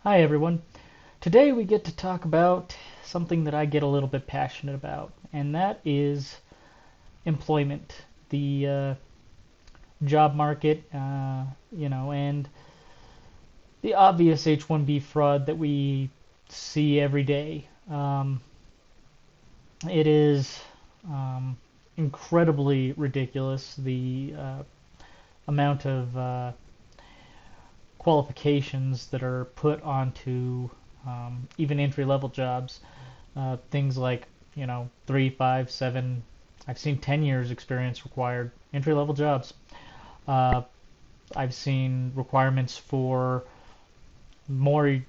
Hi everyone. Today we get to talk about something that I get a little bit passionate about, and that is employment, the job market, and the obvious H-1B fraud that we see every day. It is incredibly ridiculous, the amount of qualifications that are put onto even entry level jobs. Things like, 3, 5, 7, I've seen 10 years experience required, entry level jobs. Uh, I've seen requirements for more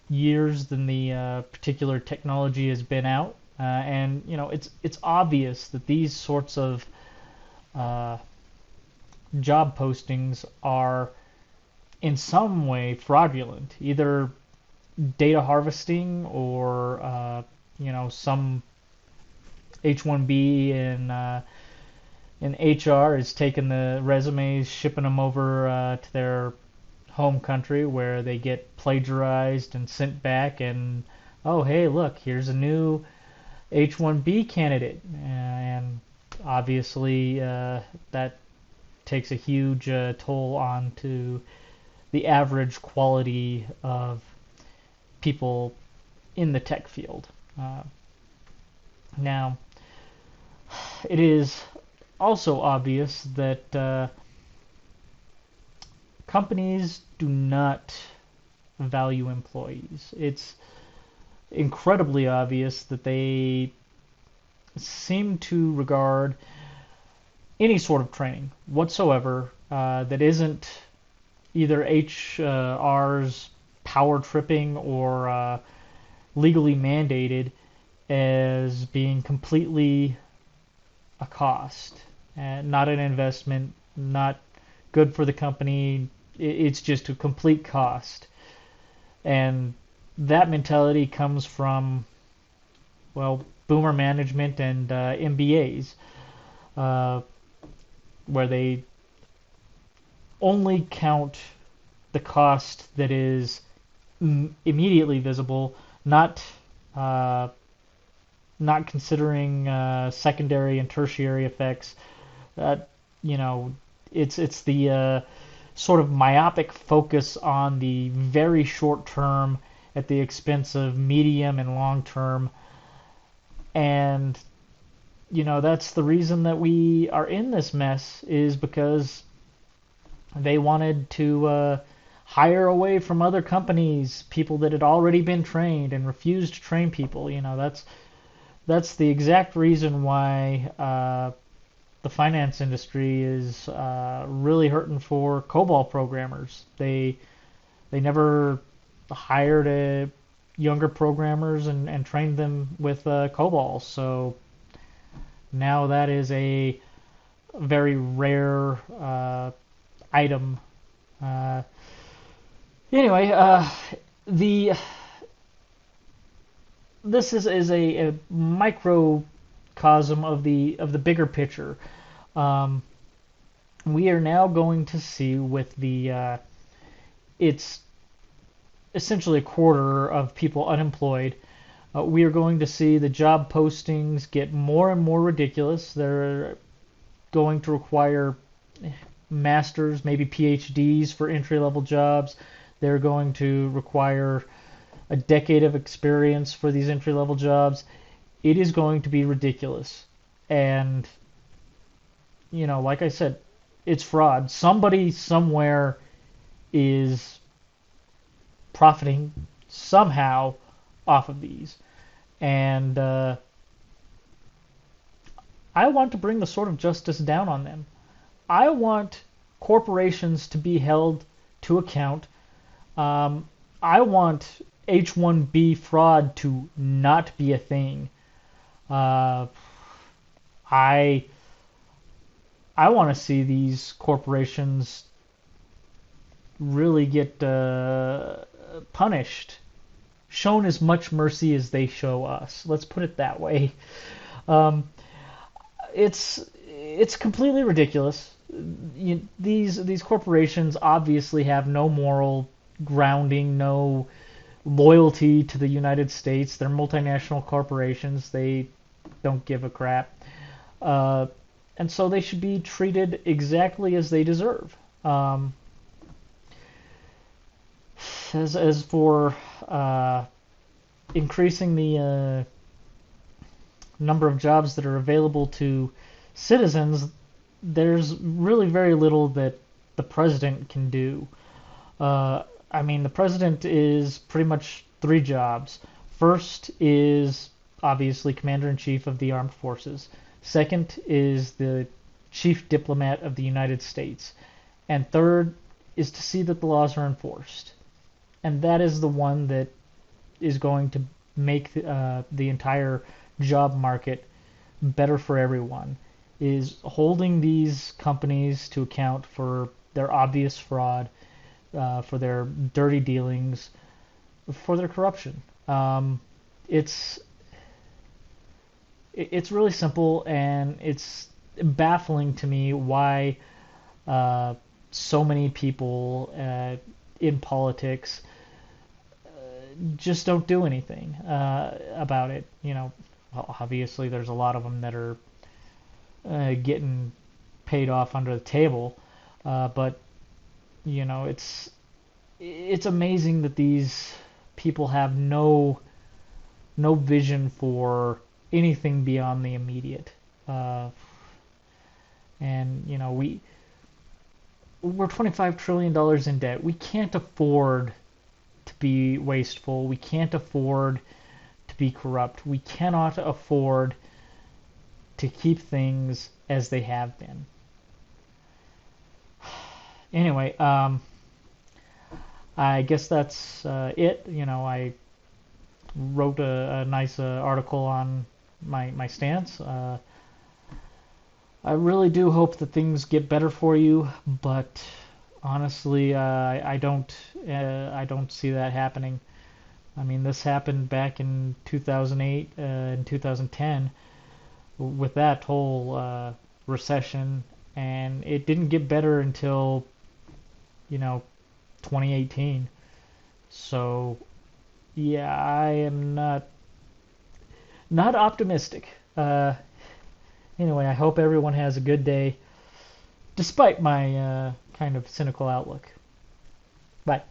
years than the particular technology has been out. And it's obvious that these sorts of uh, job postings are in some way fraudulent, either data harvesting or some H-1B in HR is taking the resumes, shipping them over to their home country where they get plagiarized and sent back, and oh hey, look, here's a new H-1B candidate, and obviously that takes a huge toll on to the average quality of people in the tech field. Uh, Now, it is also obvious that companies do not value employees. It's incredibly obvious that they seem to regard any sort of training whatsoever that isn't either HR's power tripping or legally mandated as being completely a cost, not an investment, not good for the company. It's just a complete cost. And that mentality comes from, well, boomer management and MBAs, uh, where they only count the cost that is immediately visible, not uh, not considering secondary and tertiary effects. Uh, you know, it's the sort of myopic focus on the very short term at the expense of medium and long term. And that's the reason that we are in this mess, is because they wanted to hire away from other companies people that had already been trained and refused to train people. That's the exact reason why the finance industry is really hurting for COBOL programmers. They never hired younger programmers and trained them with COBOL. So now that is a very rare item. Uh, anyway, the this is a microcosm of the bigger picture. Um, we are now going to see with the it's essentially a quarter of people unemployed. We are going to see the job postings get more and more ridiculous. They're going to require masters, maybe PhDs for entry level jobs. They're going to require a decade of experience for these entry level jobs. It is going to be ridiculous. And, like I said, it's fraud. Somebody somewhere is profiting somehow off of these. And I want to bring the sword of justice down on them. I want corporations to be held to account. I want H-1B fraud to not be a thing. Uh, I I want to see these corporations really get punished, shown as much mercy as they show us. Let's put it that way. Um, it's completely ridiculous. These corporations obviously have no moral grounding, no loyalty to the United States. They're multinational corporations. They don't give a crap. Uh, and so they should be treated exactly as they deserve. As for increasing the number of jobs that are available to citizens, there's really very little that the president can do. I mean, the president is pretty much three jobs. First is obviously commander in chief of the armed forces. Second is the chief diplomat of the United States. And third is to see that the laws are enforced. And that is the one that is going to make the entire job market better for everyone, is holding these companies to account for their obvious fraud, for their dirty dealings, for their corruption. It's it's really simple, and it's baffling to me why so many people in politics just don't do anything about it. You know, obviously there's a lot of them that are getting paid off under the table, but you know, it's amazing that these people have no vision for anything beyond the immediate. And you know, we're $25 trillion in debt. We can't afford to be wasteful. We can't afford to be corrupt. We cannot afford to keep things as they have been. Anyway, I guess that's it. You know, I wrote a nice article on my stance. I really do hope that things get better for you, but honestly, I don't see that happening. I mean, this happened back in 2008 and 2010 with that whole recession, and it didn't get better until, you know, 2018. So, yeah, I am not optimistic. Anyway, I hope everyone has a good day, despite my kind of cynical outlook. Bye.